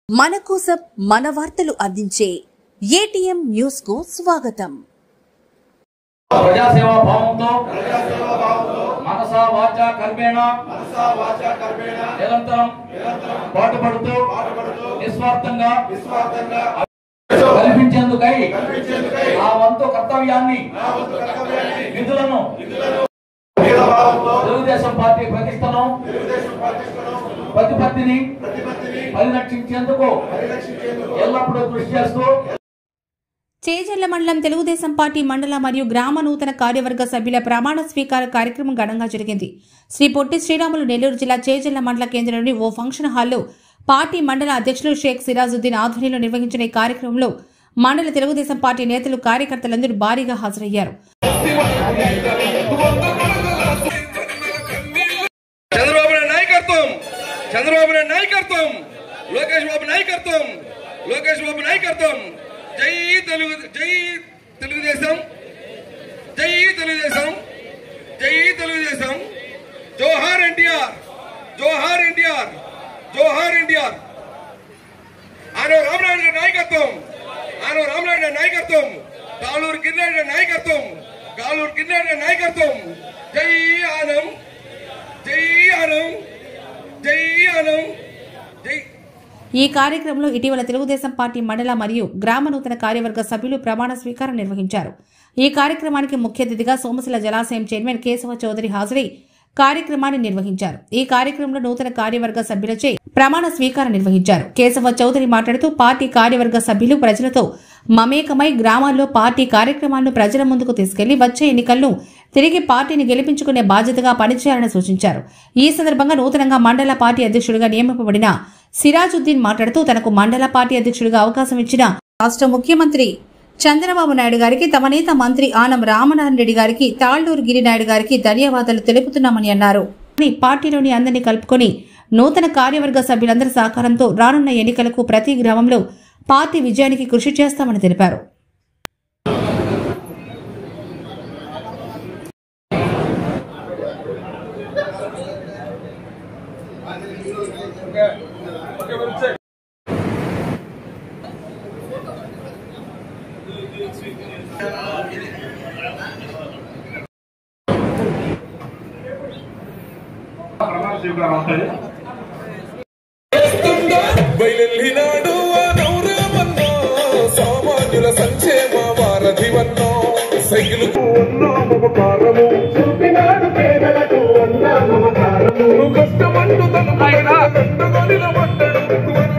మన కోసం మన వార్తలు అందించే ఏటీఎం న్యూస్ కు స్వాగతం. ప్రజాసేవా భావంతో మనసా వాచా కర్మేణ నిరంతరం పాటుపడుతూ నిస్వార్థంగా కల్పించేందుకై ఆ వంతు కర్తవ్యాన్ని విధులను తెలుగుదేశం పార్టీ ప్రతిష్టను ప్రతిపత్తిని పరిరక్షించేందుకు ఎల్లప్పుడూ కృషి చేస్తూ చేజర్ల మండలం తెలుగుదేశం పార్టీ మండల మరియు గ్రామ నూతన కార్యవర్గ సభ్యుల ప్రమాణ స్వీకార కార్యక్రమం ఘనంగా జరిగింది. శ్రీ పొట్టి శ్రీరాములు నెల్లూరు జిల్లా చేజర్ల మండల కేంద్రంలోని ఓ ఫంక్షన్ హాల్లో పార్టీ మండల అధ్యక్షులు షేక్ సిరాజుద్దీన్ ఆధ్వర్యంలో నిర్వహించిన ఈ కార్యక్రమంలో మండల తెలుగుదేశం పార్టీ నేతలు కార్యకర్తలందరూ భారీగా హాజరయ్యారు. చంద్రబాబు నాయకత్వం లోకేష్ బాబు నాయకత్వం జై తెలుగుదేశం జోహార్ ఎన్టీఆర్ ఆనో రామనాయుడు నాయకత్వం కాలూరు గిరినాయుడు నాయకత్వం జై ఆనం ఈ కార్యక్రమంలో ఇటీవల తెలుగుదేశం పార్టీ మండల మరియు గ్రామ నూతన కార్యవర్గ సభ్యులు ప్రమాణ స్వీకారం నిర్వహించారు. ఈ కార్యక్రమానికి ముఖ్య అతిథిగా సోమశిల జలాశయం చైర్మన్ కేశవ చౌదరి హాజరై కార్యక్రమాన్ని నిర్వహించారు. ఈ కార్యక్రమంలో నూతన కార్యవర్గ సభ్యులచే ప్రమాణ స్వీకారం నిర్వహించారు. కేశవ చౌదరి మాట్లాడుతూ పార్టీ కార్యవర్గ సభ్యులు ప్రజలతో మమేకమై గ్రామాల్లో పార్టీ కార్యక్రమాలను ప్రజల ముందుకు తీసుకెళ్లి వచ్చే ఎన్నికల్లో తిరిగి పార్టీని గెలిపించుకునే బాధ్యతగా పనిచేయాలని సూచించారు. ఈ సందర్భంగా నూతనంగా మండల పార్టీ అధ్యక్షుడిగా నియమింపబడిన సిరాజుద్దీన్ మాట్లాడుతూ తనకు మండల పార్టీ అధ్యక్షుడిగా అవకాశం ఇచ్చిన రాష్ట్ర ముఖ్యమంత్రి చంద్రబాబు నాయుడు గారికి, తమ నేత మంత్రి ఆనం రామనారాయణ రెడ్డి గారికి, తాళ్లూరు గిరినాయుడు గారికి ధన్యవాదాలు తెలుపుతున్నామని అన్నారు. పార్టీలోని అందరినీ కలుపుకొని నూతన కార్యవర్గ సభ్యులందరి సహకారంతో రానున్న ఎన్నికలకు ప్రతి గ్రామంలో పార్టీ విజయానికి కృషి చేస్తామని తెలిపారు. బయలునాడు నౌరమన్నో సామాన్యుల సంక్షేమ వారధివన్నో సైకిల్ మమకారము చూపినాడు పేదలకు మమకారము కష్టమంటూ నిలబడ్డాడు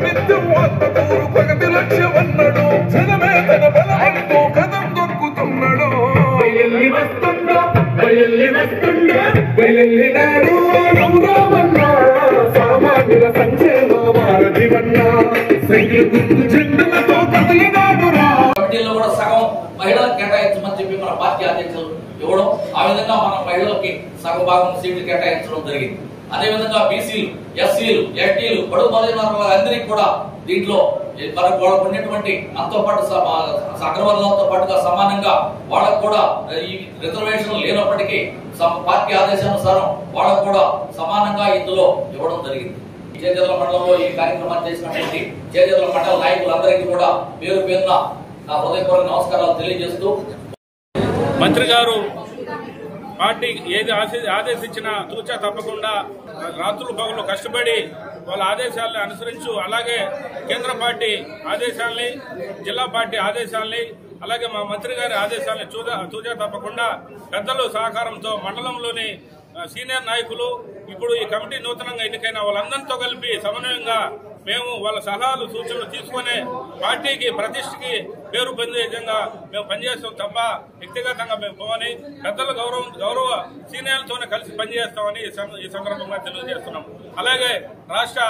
నిత్యం ఆత్మకూరు ప్రగతి లక్ష్యమన్నాడు జనమే తన బలమంటూ కథం దొక్కుతున్నాడు బయలునాడు నౌరమన్నో సామాన్యుల సంక్షేమ వారధివన్నో సైకిల్ గుర్తు జెండలతో కదిలినాడు రా. కమిటీలో కూడా సగం మహిళలకు కేటాయించమని చెప్పి మన పార్టీ అధ్యక్షులు ఇవ్వడం, ఆ విధంగా మన మహిళలకి సగం భాగం సీట్లు కేటాయించడం జరిగింది. అదేవిధంగా బీసీలు, ఎస్సీలు, ఎస్టీలు, బడుగు బలహీన అందరికీ కూడా దీంట్లో మనకు వాళ్ళకు ఉన్నటువంటి మనతో పాటు అగ్రవర్గాలతో పాటుగా సమానంగా వాళ్ళకు కూడా ఈ రిజర్వేషన్ లేనప్పటికీ పార్టీ ఆదేశానుసారం వాళ్ళకు కూడా సమానంగా ఇందులో ఇవ్వడం జరిగింది. చేజర్ల మండలంలో ఈ కార్యక్రమాన్ని చేసినటువంటి చేజర్ల మండల నాయకులందరికీ కూడా పేరు పేరున నా హృదయపూర్వక నమస్కారాలు తెలియజేస్తూ, మంత్రి గారు పార్టీ ఏది ఆదేశించినా తూచా తప్పకుండా రాత్రులు పగలు కష్టపడి వాళ్ళ ఆదేశాలను అనుసరించు, అలాగే కేంద్ర పార్టీ ఆదేశాలని, జిల్లా పార్టీ ఆదేశాలని, అలాగే మా మంత్రి గారి ఆదేశాలని తూచా తప్పకుండా పెద్దలు సహకారంతో మండలంలోని సీనియర్ నాయకులు, ఇప్పుడు ఈ కమిటీ నూతనంగా ఎన్నికైన వాళ్ళందరితో కలిపి సమన్వయంగా మేము వాళ్ళ సలహాలు సూచనలు తీసుకునే పార్టీకి ప్రతిష్టకి పేరు పొందే విధంగా మేము పనిచేస్తాం తప్ప వ్యక్తిగతంగా మేము పోవని, పెద్దల గౌరవ సీనియర్లతోనే కలిసి పనిచేస్తామని ఈ సందర్భంగా తెలియజేస్తున్నాం. అలాగే రాష్ట్ర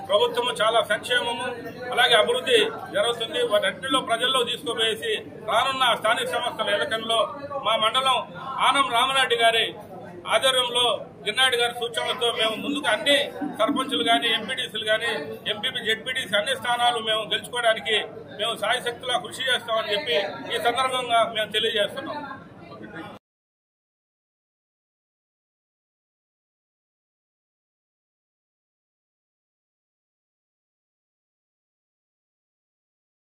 ప్రభుత్వము చాలా సంక్షేమము అలాగే అభివృద్ధి జరుగుతుంది. వాటన్నిటిలో ప్రజల్లో తీసుకుపోయేసి రానున్న స్థానిక సంస్థల ఎన్నికల్లో మా మండలం ఆనం రామనాయుడు గారి ఆధ్వర్యంలో గిరినాయుడు గారి సూచనలతో మేము ముందుకు అన్ని సర్పంచులు కానీ, ఎంపీటీసీలు కానీ, ఎంపీపీ, జెడ్పీటీసీ అన్ని స్థానాలు మేము గెలుచుకోవడానికి మేము సాయశక్తులా కృషి చేస్తామని చెప్పి ఈ సందర్భంగా మేము తెలియజేస్తున్నాం.